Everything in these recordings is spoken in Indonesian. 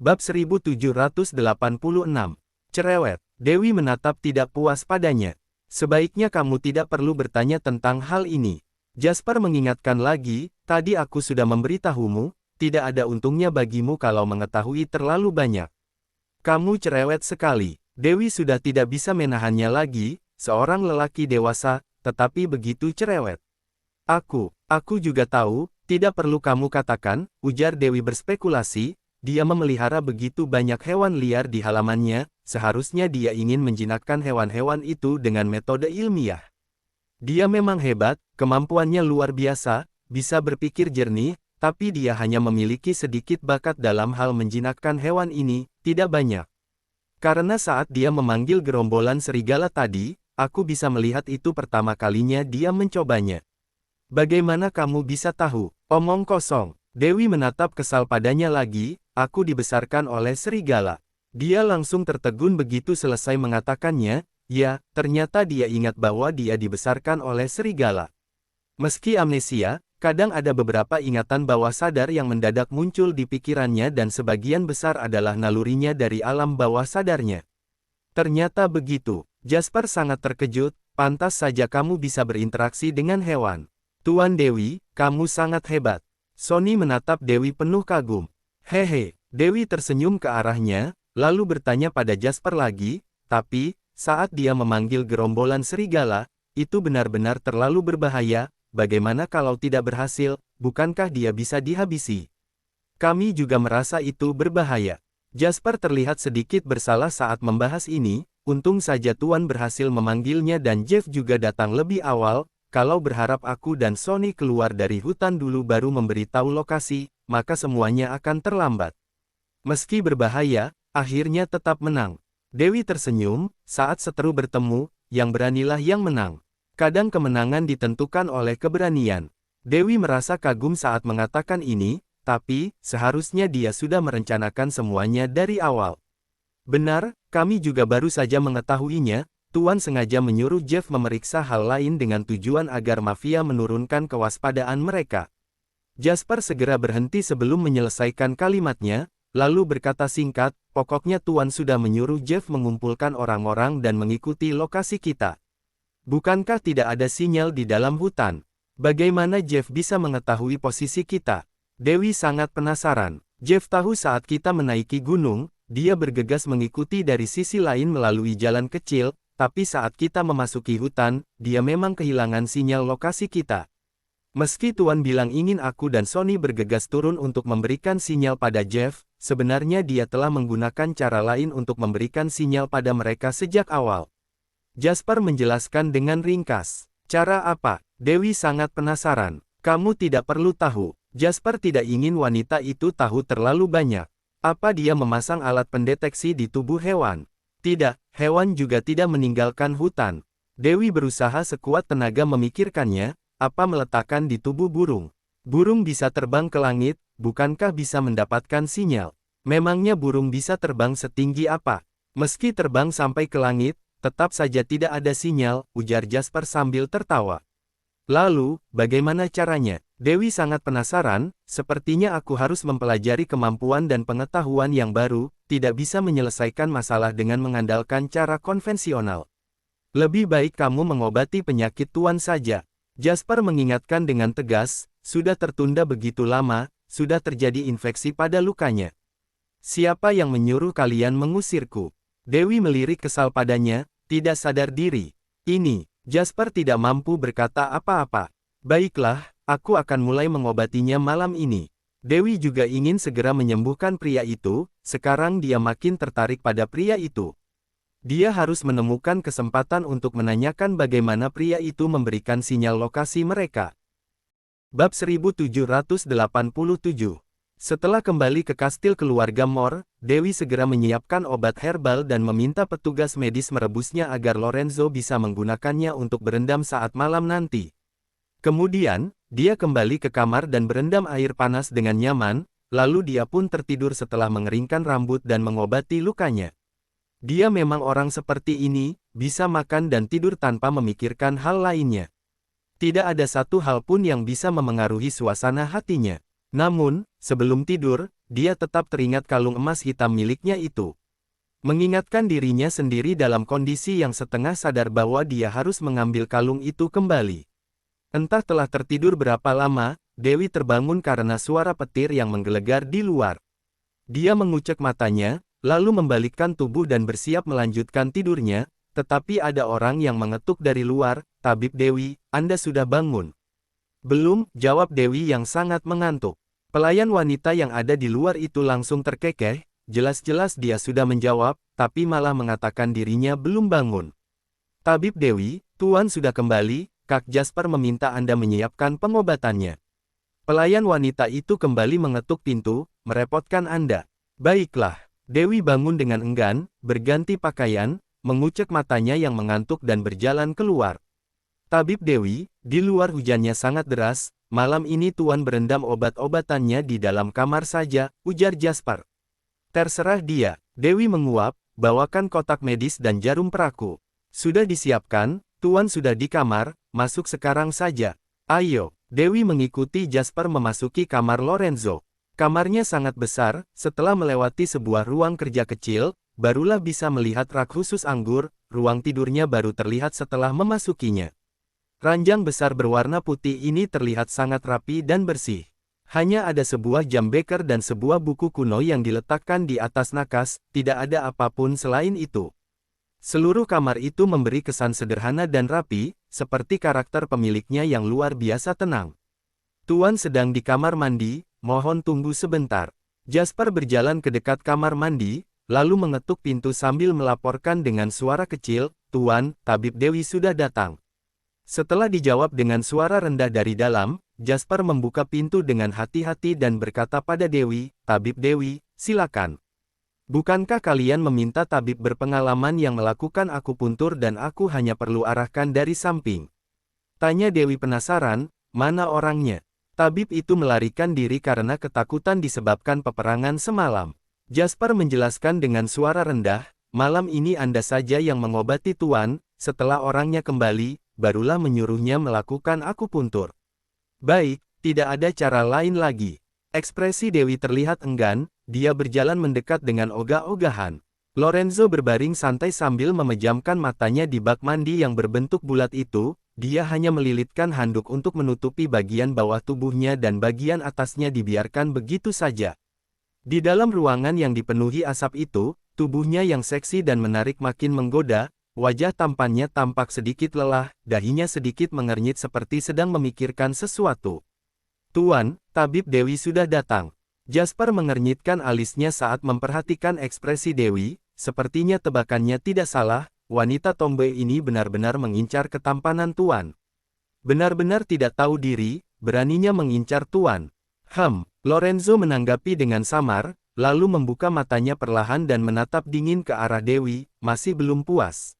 Bab 1786. Cerewet. Dewi menatap tidak puas padanya. Sebaiknya kamu tidak perlu bertanya tentang hal ini. Jasper mengingatkan lagi, tadi aku sudah memberitahumu, tidak ada untungnya bagimu kalau mengetahui terlalu banyak. Kamu cerewet sekali. Dewi sudah tidak bisa menahannya lagi, seorang lelaki dewasa, tetapi begitu cerewet. Aku juga tahu, tidak perlu kamu katakan, ujar Dewi berspekulasi. Dia memelihara begitu banyak hewan liar di halamannya, seharusnya dia ingin menjinakkan hewan-hewan itu dengan metode ilmiah. Dia memang hebat, kemampuannya luar biasa, bisa berpikir jernih, tapi dia hanya memiliki sedikit bakat dalam hal menjinakkan hewan ini, tidak banyak. Karena saat dia memanggil gerombolan serigala tadi, aku bisa melihat itu pertama kalinya dia mencobanya. Bagaimana kamu bisa tahu? Omong kosong. Dewi menatap kesal padanya lagi, aku dibesarkan oleh serigala. Dia langsung tertegun begitu selesai mengatakannya, ya, ternyata dia ingat bahwa dia dibesarkan oleh serigala. Meski amnesia, kadang ada beberapa ingatan bawah sadar yang mendadak muncul di pikirannya dan sebagian besar adalah nalurinya dari alam bawah sadarnya. Ternyata begitu. Jasper sangat terkejut, pantas saja kamu bisa berinteraksi dengan hewan. Tuan Dewi, kamu sangat hebat. Sonny menatap Dewi penuh kagum. Hehe, Dewi tersenyum ke arahnya, lalu bertanya pada Jasper lagi, tapi, saat dia memanggil gerombolan serigala, itu benar-benar terlalu berbahaya, bagaimana kalau tidak berhasil, bukankah dia bisa dihabisi? Kami juga merasa itu berbahaya. Jasper terlihat sedikit bersalah saat membahas ini, untung saja Tuan berhasil memanggilnya dan Jeff juga datang lebih awal. Kalau berharap aku dan Sonny keluar dari hutan dulu baru memberitahu lokasi, maka semuanya akan terlambat. Meski berbahaya, akhirnya tetap menang. Dewi tersenyum, saat seteru bertemu, yang beranilah yang menang. Kadang kemenangan ditentukan oleh keberanian. Dewi merasa kagum saat mengatakan ini, tapi, seharusnya dia sudah merencanakan semuanya dari awal. Benar, kami juga baru saja mengetahuinya. Tuan sengaja menyuruh Jeff memeriksa hal lain dengan tujuan agar mafia menurunkan kewaspadaan mereka. Jasper segera berhenti sebelum menyelesaikan kalimatnya, lalu berkata singkat, pokoknya Tuan sudah menyuruh Jeff mengumpulkan orang-orang dan mengikuti lokasi kita. Bukankah tidak ada sinyal di dalam hutan? Bagaimana Jeff bisa mengetahui posisi kita? Dewi sangat penasaran. Jeff tahu saat kita menaiki gunung, dia bergegas mengikuti dari sisi lain melalui jalan kecil, tapi saat kita memasuki hutan, dia memang kehilangan sinyal lokasi kita. Meski Tuan bilang ingin aku dan Sonny bergegas turun untuk memberikan sinyal pada Jeff, sebenarnya dia telah menggunakan cara lain untuk memberikan sinyal pada mereka sejak awal. Jasper menjelaskan dengan ringkas. Cara apa? Dewi sangat penasaran. Kamu tidak perlu tahu. Jasper tidak ingin wanita itu tahu terlalu banyak. Apa dia memasang alat pendeteksi di tubuh hewan? Tidak, hewan juga tidak meninggalkan hutan. Dewi berusaha sekuat tenaga memikirkannya, apa meletakkan di tubuh burung. Burung bisa terbang ke langit, bukankah bisa mendapatkan sinyal? Memangnya burung bisa terbang setinggi apa? Meski terbang sampai ke langit, tetap saja tidak ada sinyal, ujar Jasper sambil tertawa. Lalu, bagaimana caranya? Dewi sangat penasaran, sepertinya aku harus mempelajari kemampuan dan pengetahuan yang baru, tidak bisa menyelesaikan masalah dengan mengandalkan cara konvensional. Lebih baik kamu mengobati penyakit Tuan saja. Jasper mengingatkan dengan tegas, sudah tertunda begitu lama, sudah terjadi infeksi pada lukanya. Siapa yang menyuruh kalian mengusirku? Dewi melirik kesal padanya, tidak sadar diri. Ini, Jasper tidak mampu berkata apa-apa. Baiklah, aku akan mulai mengobatinya malam ini. Dewi juga ingin segera menyembuhkan pria itu, sekarang dia makin tertarik pada pria itu. Dia harus menemukan kesempatan untuk menanyakan bagaimana pria itu memberikan sinyal lokasi mereka. Bab 1787. Setelah kembali ke kastil keluarga Moore, Dewi segera menyiapkan obat herbal dan meminta petugas medis merebusnya agar Lorenzo bisa menggunakannya untuk berendam saat malam nanti. Kemudian, dia kembali ke kamar dan berendam air panas dengan nyaman, lalu dia pun tertidur setelah mengeringkan rambut dan mengobati lukanya. Dia memang orang seperti ini, bisa makan dan tidur tanpa memikirkan hal lainnya. Tidak ada satu hal pun yang bisa memengaruhi suasana hatinya. Namun, sebelum tidur, dia tetap teringat kalung emas hitam miliknya itu. Mengingatkan dirinya sendiri dalam kondisi yang setengah sadar bahwa dia harus mengambil kalung itu kembali. Entah telah tertidur berapa lama, Dewi terbangun karena suara petir yang menggelegar di luar. Dia mengucek matanya, lalu membalikkan tubuh dan bersiap melanjutkan tidurnya, tetapi ada orang yang mengetuk dari luar. "Tabib Dewi, Anda sudah bangun?" "Belum," jawab Dewi yang sangat mengantuk. Pelayan wanita yang ada di luar itu langsung terkekeh. Jelas-jelas dia sudah menjawab, tapi malah mengatakan dirinya belum bangun. "Tabib Dewi, Tuan sudah kembali, Kak Jasper meminta Anda menyiapkan pengobatannya." Pelayan wanita itu kembali mengetuk pintu, "Merepotkan Anda." "Baiklah." Dewi bangun dengan enggan, berganti pakaian, mengucek matanya yang mengantuk dan berjalan keluar. "Tabib Dewi, di luar hujannya sangat deras, malam ini Tuan berendam obat-obatannya di dalam kamar saja," ujar Jasper. "Terserah dia." Dewi menguap, "Bawakan kotak medis dan jarum peraku." "Sudah disiapkan, Tuan sudah di kamar, masuk sekarang saja." "Ayo." Dewi mengikuti Jasper memasuki kamar Lorenzo. Kamarnya sangat besar, setelah melewati sebuah ruang kerja kecil, barulah bisa melihat rak khusus anggur, ruang tidurnya baru terlihat setelah memasukinya. Ranjang besar berwarna putih ini terlihat sangat rapi dan bersih. Hanya ada sebuah jam beker dan sebuah buku kuno yang diletakkan di atas nakas, tidak ada apapun selain itu. Seluruh kamar itu memberi kesan sederhana dan rapi, seperti karakter pemiliknya yang luar biasa tenang. "Tuan sedang di kamar mandi, mohon tunggu sebentar." Jasper berjalan ke dekat kamar mandi, lalu mengetuk pintu sambil melaporkan dengan suara kecil, "Tuan, Tabib Dewi sudah datang." Setelah dijawab dengan suara rendah dari dalam, Jasper membuka pintu dengan hati-hati dan berkata pada Dewi, "Tabib Dewi, silakan. Bukankah kalian meminta tabib berpengalaman yang melakukan akupuntur dan aku hanya perlu arahkan dari samping?" Tanya Dewi penasaran, "Mana orangnya?" Tabib itu melarikan diri karena ketakutan disebabkan peperangan semalam. Jasper menjelaskan dengan suara rendah, "Malam ini Anda saja yang mengobati Tuan, setelah orangnya kembali, barulah menyuruhnya melakukan akupuntur." "Baik, tidak ada cara lain lagi." Ekspresi Dewi terlihat enggan, dia berjalan mendekat dengan ogah-ogahan. Lorenzo berbaring santai sambil memejamkan matanya di bak mandi yang berbentuk bulat itu, dia hanya melilitkan handuk untuk menutupi bagian bawah tubuhnya dan bagian atasnya dibiarkan begitu saja. Di dalam ruangan yang dipenuhi asap itu, tubuhnya yang seksi dan menarik makin menggoda, wajah tampannya tampak sedikit lelah, dahinya sedikit mengernyit seperti sedang memikirkan sesuatu. "Tuan, Tabib Dewi sudah datang." Jasper mengernyitkan alisnya saat memperhatikan ekspresi Dewi, sepertinya tebakannya tidak salah, wanita tomboy ini benar-benar mengincar ketampanan Tuan. Benar-benar tidak tahu diri, beraninya mengincar Tuan. Lorenzo menanggapi dengan samar, lalu membuka matanya perlahan dan menatap dingin ke arah Dewi, masih belum puas.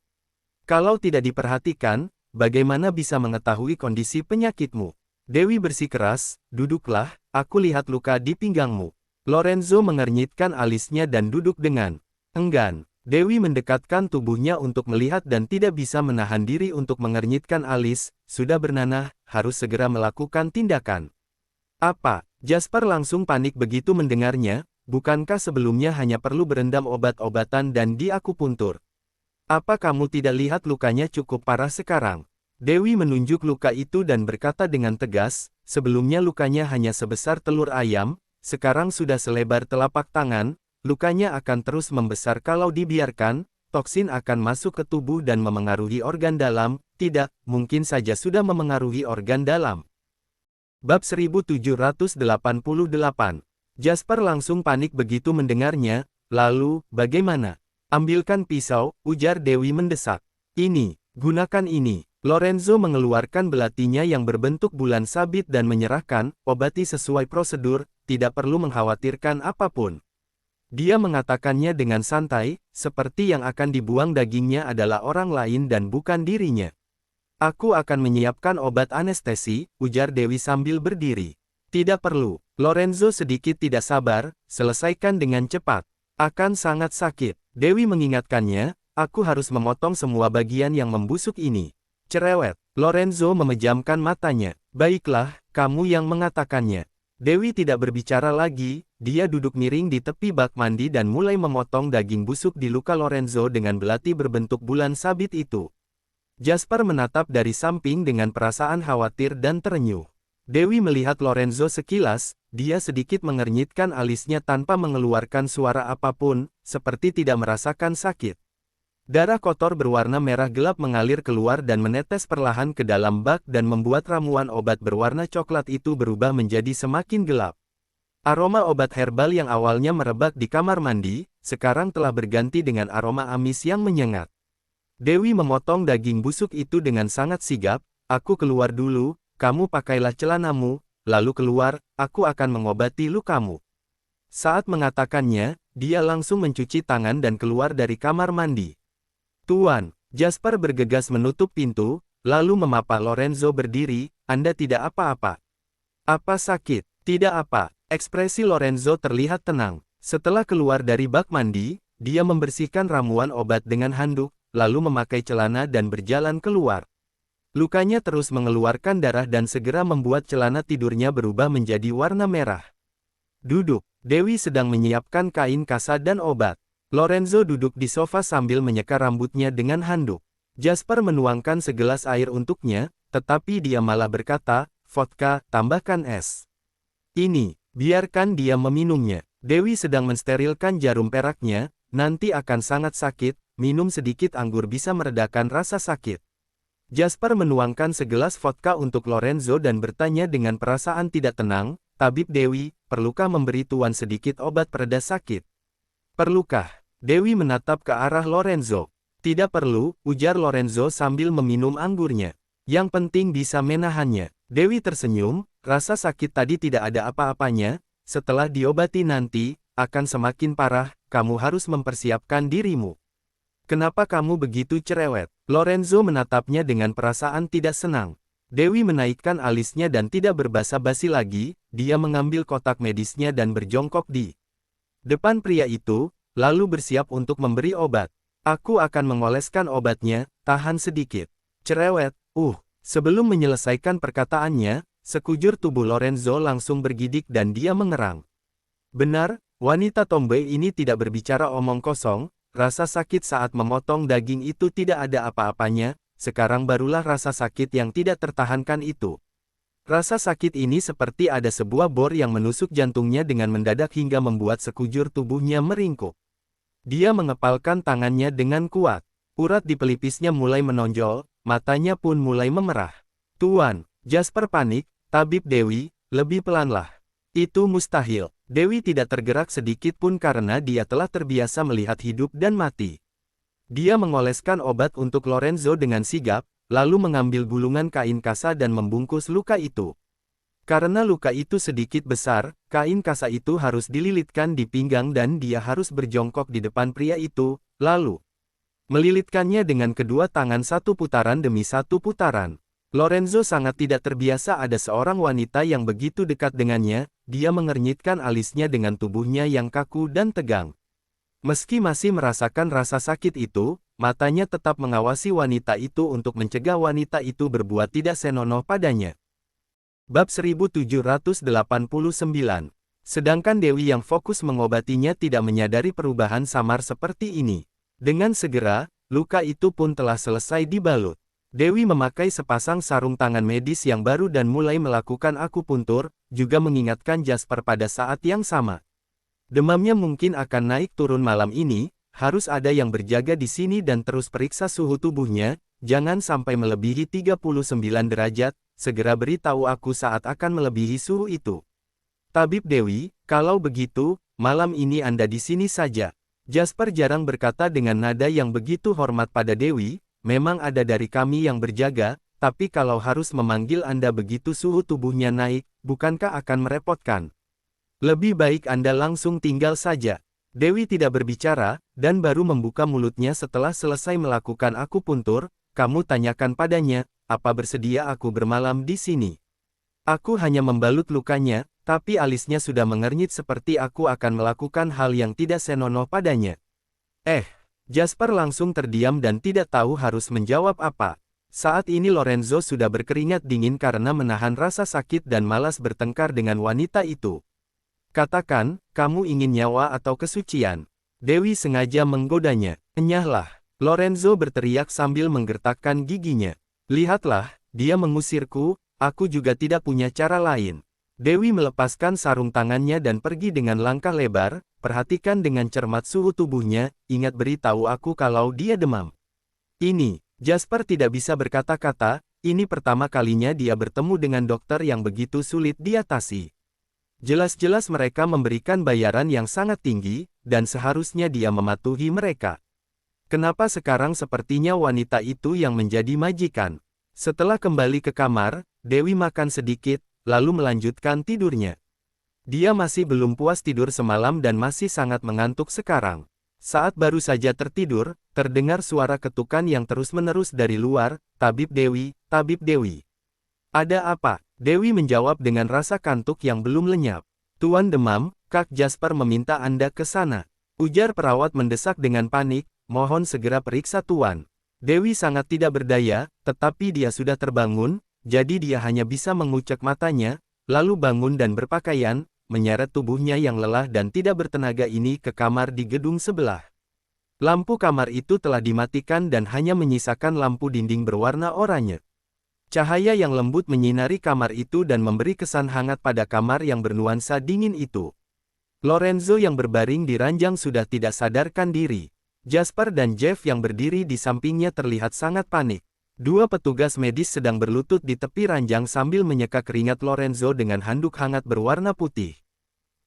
"Kalau tidak diperhatikan, bagaimana bisa mengetahui kondisi penyakitmu?" Dewi bersikeras, "Duduklah, aku lihat luka di pinggangmu." Lorenzo mengernyitkan alisnya dan duduk dengan enggan. Dewi mendekatkan tubuhnya untuk melihat dan tidak bisa menahan diri untuk mengernyitkan alis, sudah bernanah, harus segera melakukan tindakan. "Apa?" Jasper langsung panik begitu mendengarnya, "Bukankah sebelumnya hanya perlu berendam obat-obatan dan diakupuntur? Apa kamu tidak lihat lukanya cukup parah sekarang?" Dewi menunjuk luka itu dan berkata dengan tegas, "Sebelumnya lukanya hanya sebesar telur ayam, sekarang sudah selebar telapak tangan, lukanya akan terus membesar kalau dibiarkan, toksin akan masuk ke tubuh dan memengaruhi organ dalam, tidak, mungkin saja sudah memengaruhi organ dalam." Bab 1788. Jasper langsung panik begitu mendengarnya, "Lalu, bagaimana?" "Ambilkan pisau," ujar Dewi mendesak. "Ini, gunakan ini." Lorenzo mengeluarkan belatinya yang berbentuk bulan sabit dan menyerahkan, "Obati sesuai prosedur, tidak perlu mengkhawatirkan apapun." Dia mengatakannya dengan santai, seperti yang akan dibuang dagingnya adalah orang lain dan bukan dirinya. "Aku akan menyiapkan obat anestesi," ujar Dewi sambil berdiri. "Tidak perlu." Lorenzo sedikit tidak sabar, "Selesaikan dengan cepat. Akan sangat sakit." Dewi mengingatkannya, "Aku harus memotong semua bagian yang membusuk ini." Cerewet. Lorenzo memejamkan matanya. "Baiklah, kamu yang mengatakannya." Dewi tidak berbicara lagi, dia duduk miring di tepi bak mandi dan mulai memotong daging busuk di luka Lorenzo dengan belati berbentuk bulan sabit itu. Jasper menatap dari samping dengan perasaan khawatir dan terenyuh. Dewi melihat Lorenzo sekilas, dia sedikit mengernyitkan alisnya tanpa mengeluarkan suara apapun, seperti tidak merasakan sakit. Darah kotor berwarna merah gelap mengalir keluar dan menetes perlahan ke dalam bak dan membuat ramuan obat berwarna coklat itu berubah menjadi semakin gelap. Aroma obat herbal yang awalnya merebak di kamar mandi, sekarang telah berganti dengan aroma amis yang menyengat. Dewi memotong daging busuk itu dengan sangat sigap, "Aku keluar dulu, kamu pakailah celanamu, lalu keluar, aku akan mengobati lukamu." Saat mengatakannya, dia langsung mencuci tangan dan keluar dari kamar mandi. "Tuan," Jasper bergegas menutup pintu, lalu memapa Lorenzo berdiri, "Anda tidak apa-apa." "Apa sakit?" "Tidak apa." Ekspresi Lorenzo terlihat tenang. Setelah keluar dari bak mandi, dia membersihkan ramuan obat dengan handuk, lalu memakai celana dan berjalan keluar. Lukanya terus mengeluarkan darah dan segera membuat celana tidurnya berubah menjadi warna merah. Duduk, Dewi sedang menyiapkan kain kasa dan obat. Lorenzo duduk di sofa sambil menyeka rambutnya dengan handuk. Jasper menuangkan segelas air untuknya, tetapi dia malah berkata, "Vodka, tambahkan es." "Ini, biarkan dia meminumnya." Dewi sedang mensterilkan jarum peraknya, "Nanti akan sangat sakit, minum sedikit anggur bisa meredakan rasa sakit." Jasper menuangkan segelas vodka untuk Lorenzo dan bertanya dengan perasaan tidak tenang, "Tabib Dewi, perlukah memberi tuan sedikit obat pereda sakit?" "Perlukah?" Dewi menatap ke arah Lorenzo. "Tidak perlu," ujar Lorenzo sambil meminum anggurnya. "Yang penting bisa menahannya." Dewi tersenyum, "Rasa sakit tadi tidak ada apa-apanya, setelah diobati nanti, akan semakin parah, kamu harus mempersiapkan dirimu." "Kenapa kamu begitu cerewet?" Lorenzo menatapnya dengan perasaan tidak senang. Dewi menaikkan alisnya dan tidak berbasa-basi lagi, dia mengambil kotak medisnya dan berjongkok di depan pria itu, lalu bersiap untuk memberi obat. "Aku akan mengoleskan obatnya, tahan sedikit." "Cerewet, Sebelum menyelesaikan perkataannya, sekujur tubuh Lorenzo langsung bergidik dan dia mengerang. Benar, wanita tomboy ini tidak berbicara omong kosong. Rasa sakit saat memotong daging itu tidak ada apa-apanya, sekarang barulah rasa sakit yang tidak tertahankan itu. Rasa sakit ini seperti ada sebuah bor yang menusuk jantungnya dengan mendadak hingga membuat sekujur tubuhnya meringkuk. Dia mengepalkan tangannya dengan kuat. Urat di pelipisnya mulai menonjol, matanya pun mulai memerah. "Tuan," Jasper panik, "Tabib Dewi, lebih pelanlah." "Itu mustahil." Dewi tidak tergerak sedikit pun karena dia telah terbiasa melihat hidup dan mati. Dia mengoleskan obat untuk Lorenzo dengan sigap, lalu mengambil gulungan kain kasa dan membungkus luka itu. Karena luka itu sedikit besar, kain kasa itu harus dililitkan di pinggang dan dia harus berjongkok di depan pria itu, lalu melilitkannya dengan kedua tangan satu putaran demi satu putaran. Lorenzo sangat tidak terbiasa ada seorang wanita yang begitu dekat dengannya, dia mengernyitkan alisnya dengan tubuhnya yang kaku dan tegang. Meski masih merasakan rasa sakit itu, matanya tetap mengawasi wanita itu untuk mencegah wanita itu berbuat tidak senonoh padanya. Bab 1789. Sedangkan Dewi yang fokus mengobatinya tidak menyadari perubahan samar seperti ini. Dengan segera, luka itu pun telah selesai dibalut. Dewi memakai sepasang sarung tangan medis yang baru dan mulai melakukan akupuntur, juga mengingatkan Jasper pada saat yang sama. Demamnya mungkin akan naik turun malam ini, harus ada yang berjaga di sini dan terus periksa suhu tubuhnya, jangan sampai melebihi 39 derajat, segera beritahu aku saat akan melebihi suhu itu. "Tabib Dewi, kalau begitu, malam ini Anda di sini saja." Jasper jarang berkata dengan nada yang begitu hormat pada Dewi. "Memang ada dari kami yang berjaga, tapi kalau harus memanggil Anda begitu suhu tubuhnya naik, bukankah akan merepotkan? Lebih baik Anda langsung tinggal saja." Dewi tidak berbicara, dan baru membuka mulutnya setelah selesai melakukan akupuntur. "Kamu tanyakan padanya, apa bersedia aku bermalam di sini? Aku hanya membalut lukanya, tapi alisnya sudah mengernyit seperti aku akan melakukan hal yang tidak senonoh padanya." Jasper langsung terdiam dan tidak tahu harus menjawab apa. Saat ini Lorenzo sudah berkeringat dingin karena menahan rasa sakit dan malas bertengkar dengan wanita itu. Katakan, kamu ingin nyawa atau kesucian? Dewi sengaja menggodanya. Enyahlah. Lorenzo berteriak sambil menggertakkan giginya. Lihatlah, dia mengusirku, aku juga tidak punya cara lain. Dewi melepaskan sarung tangannya dan pergi dengan langkah lebar, perhatikan dengan cermat suhu tubuhnya, ingat beritahu aku kalau dia demam. Ini. Jasper tidak bisa berkata-kata, ini pertama kalinya dia bertemu dengan dokter yang begitu sulit diatasi. Jelas-jelas mereka memberikan bayaran yang sangat tinggi, dan seharusnya dia mematuhi mereka. Kenapa sekarang sepertinya wanita itu yang menjadi majikan? Setelah kembali ke kamar, Dewi makan sedikit, lalu melanjutkan tidurnya. Dia masih belum puas tidur semalam dan masih sangat mengantuk sekarang. Saat baru saja tertidur, terdengar suara ketukan yang terus-menerus dari luar, "Tabib Dewi, Tabib Dewi." "Ada apa?" Dewi menjawab dengan rasa kantuk yang belum lenyap. "Tuan demam, Kak Jasper meminta Anda ke sana," ujar perawat mendesak dengan panik, "mohon segera periksa Tuan." Dewi sangat tidak berdaya, tetapi dia sudah terbangun, jadi dia hanya bisa mengucek matanya, lalu bangun dan berpakaian, menyeret tubuhnya yang lelah dan tidak bertenaga ini ke kamar di gedung sebelah. Lampu kamar itu telah dimatikan dan hanya menyisakan lampu dinding berwarna oranye. Cahaya yang lembut menyinari kamar itu dan memberi kesan hangat pada kamar yang bernuansa dingin itu. Lorenzo yang berbaring di ranjang sudah tidak sadarkan diri. Jasper dan Jeff yang berdiri di sampingnya terlihat sangat panik. Dua petugas medis sedang berlutut di tepi ranjang sambil menyeka keringat Lorenzo dengan handuk hangat berwarna putih.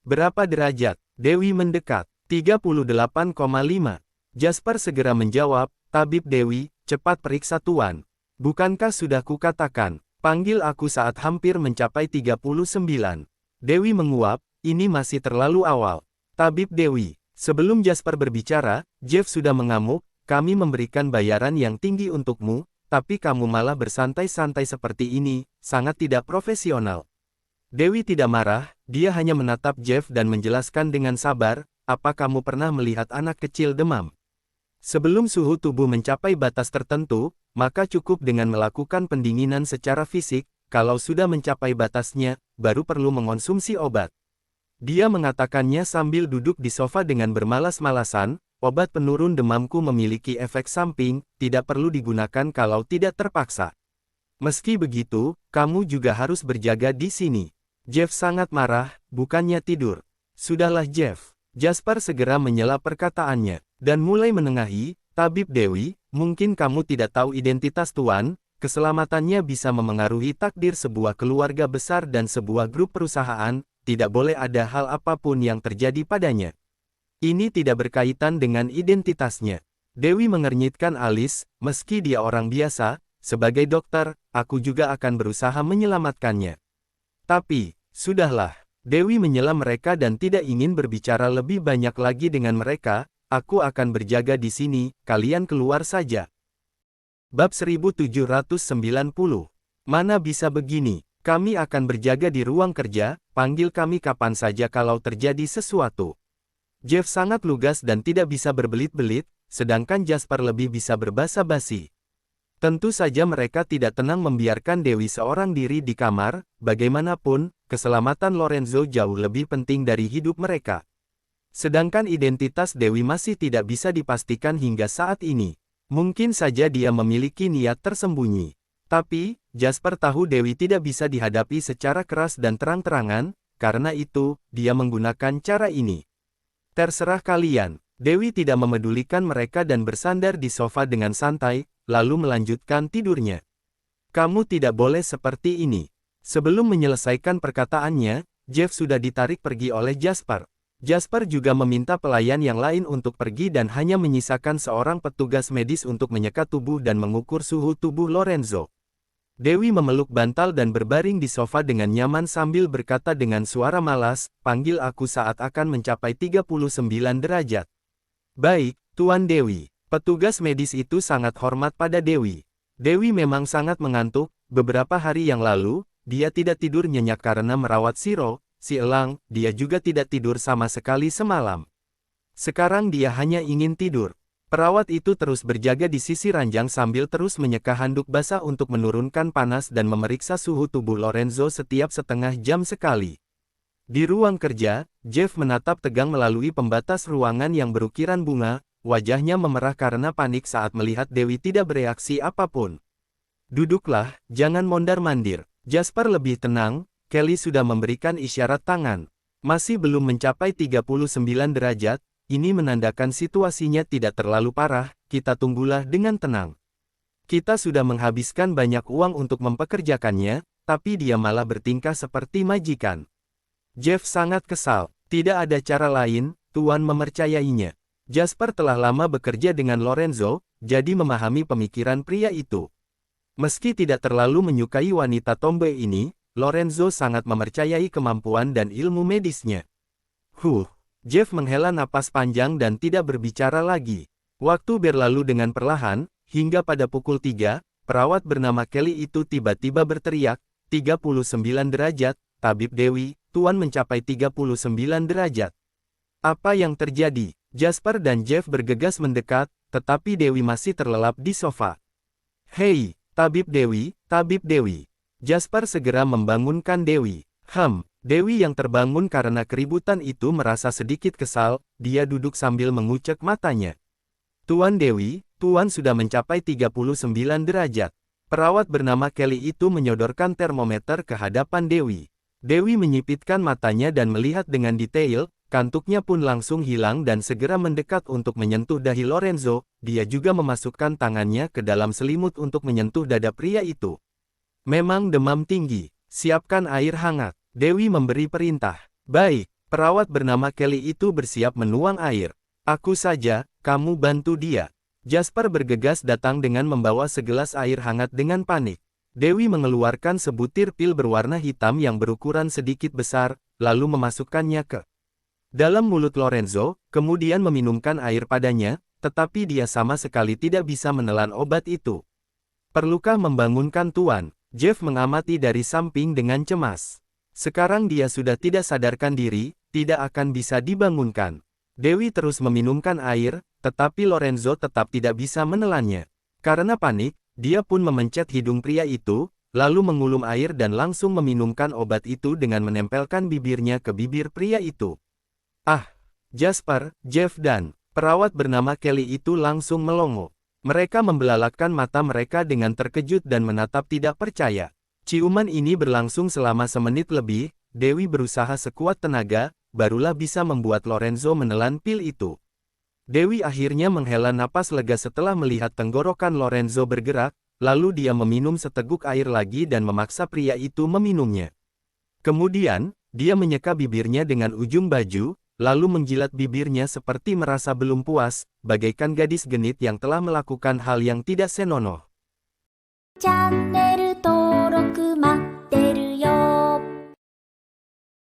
"Berapa derajat?" Dewi mendekat. 38,5. Jasper segera menjawab, "Tabib Dewi, cepat periksa Tuan. Bukankah sudah kukatakan, panggil aku saat hampir mencapai 39. Dewi menguap, ini masih terlalu awal. "Tabib Dewi." Sebelum Jasper berbicara, Jeff sudah mengamuk, "Kami memberikan bayaran yang tinggi untukmu, tapi kamu malah bersantai-santai seperti ini, sangat tidak profesional." Dewi tidak marah, dia hanya menatap Jeff dan menjelaskan dengan sabar, "Apa kamu pernah melihat anak kecil demam? Sebelum suhu tubuh mencapai batas tertentu, maka cukup dengan melakukan pendinginan secara fisik, kalau sudah mencapai batasnya, baru perlu mengonsumsi obat." Dia mengatakannya sambil duduk di sofa dengan bermalas-malasan, "Obat penurun demamku memiliki efek samping, tidak perlu digunakan kalau tidak terpaksa. Meski begitu, kamu juga harus berjaga di sini." Jeff sangat marah, "Bukannya tidur." "Sudahlah Jeff." Jasper segera menyela perkataannya, dan mulai menengahi, "Tabib Dewi, mungkin kamu tidak tahu identitas Tuan, keselamatannya bisa memengaruhi takdir sebuah keluarga besar dan sebuah grup perusahaan, tidak boleh ada hal apapun yang terjadi padanya. Ini tidak berkaitan dengan identitasnya." Dewi mengernyitkan alis, "Meski dia orang biasa, sebagai dokter, aku juga akan berusaha menyelamatkannya." "Tapi, sudahlah." Dewi menyela mereka dan tidak ingin berbicara lebih banyak lagi dengan mereka, "Aku akan berjaga di sini, kalian keluar saja." Bab 1790. Mana bisa begini? Kami akan berjaga di ruang kerja, panggil kami kapan saja kalau terjadi sesuatu. Jeff sangat lugas dan tidak bisa berbelit-belit, sedangkan Jasper lebih bisa berbasa-basi. Tentu saja mereka tidak tenang membiarkan Dewi seorang diri di kamar, bagaimanapun, keselamatan Lorenzo jauh lebih penting dari hidup mereka. Sedangkan identitas Dewi masih tidak bisa dipastikan hingga saat ini. Mungkin saja dia memiliki niat tersembunyi. Tapi, Jasper tahu Dewi tidak bisa dihadapi secara keras dan terang-terangan, karena itu, dia menggunakan cara ini. "Terserah kalian." Dewi tidak memedulikan mereka dan bersandar di sofa dengan santai, lalu melanjutkan tidurnya. "Kamu tidak boleh seperti ini." Sebelum menyelesaikan perkataannya, Jeff sudah ditarik pergi oleh Jasper. Jasper juga meminta pelayan yang lain untuk pergi dan hanya menyisakan seorang petugas medis untuk menyeka tubuh dan mengukur suhu tubuh Lorenzo. Dewi memeluk bantal dan berbaring di sofa dengan nyaman sambil berkata dengan suara malas, "Panggil aku saat akan mencapai 39 derajat. "Baik, Tuan Dewi." Petugas medis itu sangat hormat pada Dewi. Dewi memang sangat mengantuk, beberapa hari yang lalu, dia tidak tidur nyenyak karena merawat Shiro, si elang, dia juga tidak tidur sama sekali semalam. Sekarang dia hanya ingin tidur. Perawat itu terus berjaga di sisi ranjang sambil terus menyeka handuk basah untuk menurunkan panas dan memeriksa suhu tubuh Lorenzo setiap setengah jam sekali. Di ruang kerja, Jeff menatap tegang melalui pembatas ruangan yang berukiran bunga, wajahnya memerah karena panik saat melihat Dewi tidak bereaksi apapun. Duduklah, jangan mondar-mandir. Jasper lebih tenang, Kelly sudah memberikan isyarat tangan. Masih belum mencapai 39 derajat, ini menandakan situasinya tidak terlalu parah, kita tunggulah dengan tenang. Kita sudah menghabiskan banyak uang untuk mempekerjakannya, tapi dia malah bertingkah seperti majikan. Jeff sangat kesal, tidak ada cara lain, Tuan mempercayainya. Jasper telah lama bekerja dengan Lorenzo, jadi memahami pemikiran pria itu. Meski tidak terlalu menyukai wanita tomboy ini, Lorenzo sangat mempercayai kemampuan dan ilmu medisnya. Jeff menghela napas panjang dan tidak berbicara lagi. Waktu berlalu dengan perlahan, hingga pada pukul 3, perawat bernama Kelly itu tiba-tiba berteriak, 39 derajat, Tabib Dewi, Tuan mencapai 39 derajat. Apa yang terjadi? Jasper dan Jeff bergegas mendekat, tetapi Dewi masih terlelap di sofa. Hei, Tabib Dewi, Tabib Dewi. Jasper segera membangunkan Dewi. Dewi yang terbangun karena keributan itu merasa sedikit kesal, dia duduk sambil mengucek matanya. Tuan Dewi, Tuan sudah mencapai 39 derajat. Perawat bernama Kelly itu menyodorkan termometer ke hadapan Dewi. Dewi menyipitkan matanya dan melihat dengan detail, kantuknya pun langsung hilang dan segera mendekat untuk menyentuh dahi Lorenzo, dia juga memasukkan tangannya ke dalam selimut untuk menyentuh dada pria itu. Memang demam tinggi, siapkan air hangat. Dewi memberi perintah. Baik, perawat bernama Kelly itu bersiap menuang air. Aku saja, kamu bantu dia. Jasper bergegas datang dengan membawa segelas air hangat dengan panik. Dewi mengeluarkan sebutir pil berwarna hitam yang berukuran sedikit besar, lalu memasukkannya ke dalam mulut Lorenzo, kemudian meminumkan air padanya, tetapi dia sama sekali tidak bisa menelan obat itu. Perlukah membangunkan Tuan? Jeff mengamati dari samping dengan cemas. Sekarang dia sudah tidak sadarkan diri, tidak akan bisa dibangunkan. Dewi terus meminumkan air, tetapi Lorenzo tetap tidak bisa menelannya. Karena panik, dia pun memencet hidung pria itu, lalu mengulum air dan langsung meminumkan obat itu dengan menempelkan bibirnya ke bibir pria itu. Jasper, Jeff dan perawat bernama Kelly itu langsung melongo. Mereka membelalakkan mata mereka dengan terkejut dan menatap tidak percaya. Ciuman ini berlangsung selama semenit lebih, Dewi berusaha sekuat tenaga, barulah bisa membuat Lorenzo menelan pil itu. Dewi akhirnya menghela napas lega setelah melihat tenggorokan Lorenzo bergerak, lalu dia meminum seteguk air lagi dan memaksa pria itu meminumnya. Kemudian, dia menyeka bibirnya dengan ujung baju, lalu menjilat bibirnya seperti merasa belum puas, bagaikan gadis genit yang telah melakukan hal yang tidak senonoh.